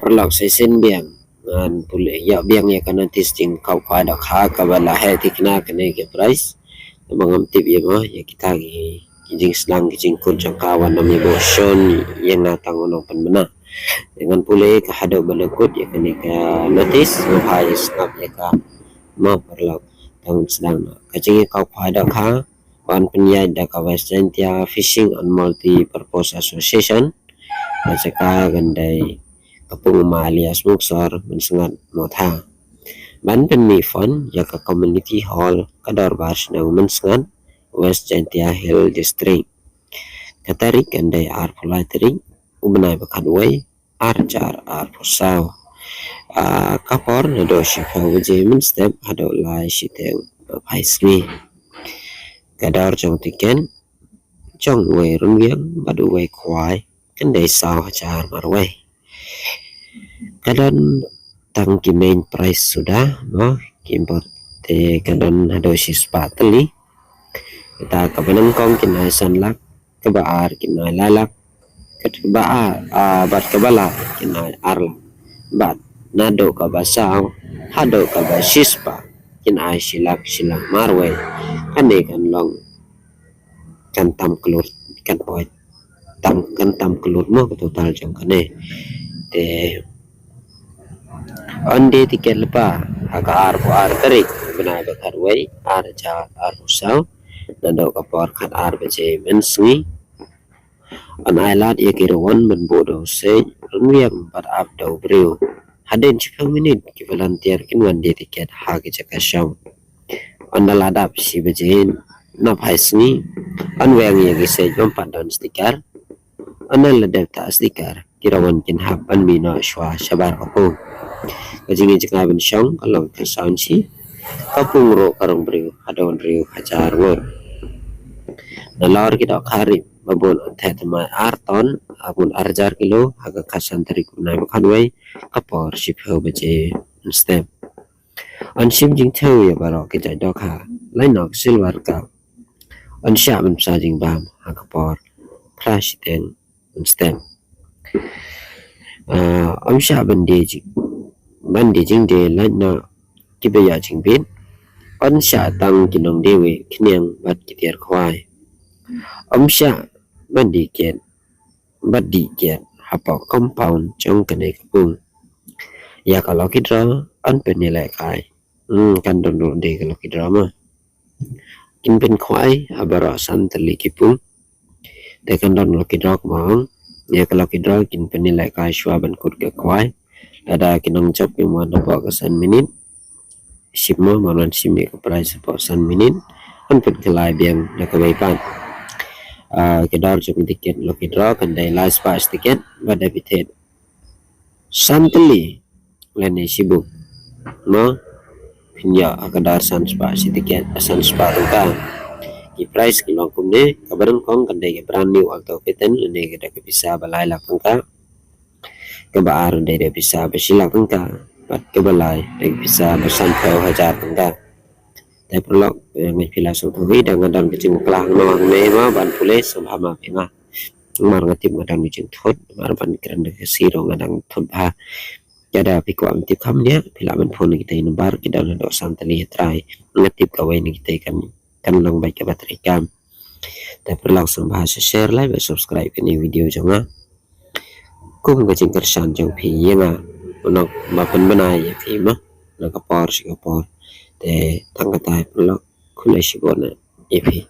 perlak sesen biang ngan pulih ya biang ya kana testing kau pada kha ka bala he tikna kene ke price mangam tip ya mah ya kita kijing selang kijing kun jangkawan nami boson yang natang ono penbena dengan pulih ka hado balakut ya kene ka notice hai snap ya ka ma perlak tang sedang kajing kau pada kha wan penyai da ka western tia fishing and multi purpose association Masaka gandai kapung alias muksor mensengat motha ban penmi fon ya ka community hall kadar bars nang mensengat West Jantia Hill District katarik gandai ar pulaitrik ubnai bakat way ar jar ar pusau kapor nado shifa wajay step hado lai shiteng paismi kadar jong tiken jong way rumbiang badu way kwai kendai saw jar marway kadang tangki main price sudah no kimport te kadang hado si spateli kita kapanang kong kinai sanlak kebaar kinai lalak kebaar bat kebala kinai arla bat nado kabasaw hado kabasispa kinai silak marway kane kan long kan tam kelut kan poit tam kelut mo total jang kane te onde tiket lepa aga ar tarik benai bakar way ar ja ar usau nando kapor khat ar beje mensui an ailat ye kirwan ben bodo se runwiang bat ap do breu haden chika minit ki volunteer kin wan de tiket ha ki chaka shaw andaladap si beje na phaisni anwang ye gi se jom pandan stiker anal ladap ta stiker kirawan kin hap an mino shwa shabar ko kajingi jika ben syong kalau kesaun si kapung ro karong breu hadon riu hajar ngor nalor kita karib babon thet ma arton abun arjar kilo haga kasan tari kunai makan way kapor ship ho beje step on ship jing theu ya baro kita dokha lainok silver ka on sha ben sajing bam hakapor crash ten step on sha ben deji mandi jing de lainna kibaya jing bin on sha tang kinong dewe kniang bat kitiar khwai sha mandi ken badi ken hapa compound trong kene kapung ya kalau kidra an penilai kai kan don de kalau kidra ma kin pen khwai abara santali kipung de kan don lo kidra mong ya kalau kidra kin penilai kai shwa ban kut ke khwai ada kinong chop yang mana bawa kesan minit sipmo manan simi ke price bawa kesan minit an pun kelai biang nak kebaikan kedar jom tiket lo kidra kan dai last pass tiket pada bitet santali lene sibuk no pinja kadar san pass tiket san pass ka ki price kilong kumne kabaran kong kan dai brand new auto peten lene kita bisa balai lakangka kebaar dari bisa bersilak engka bat kebalai dari bisa bersantai hajar engka tapi perlu yang filosofi dengan dan kecing kelang noang mema ban pule sama pema mar ngatip ngadang mijing thot mar ban kran de siro ngadang thot ba jada piko amtip kamnya pila ban phone kita nombar kita do santali try ngatip kawai ni kita kan long baik ke baterai kam tapi perlu langsung bahas share like subscribe ini video jangan kung kacing kersan jang pi yenga unok mapen benai pi ma na kapor si kapor te tangkatai pelok kulai si bona ipi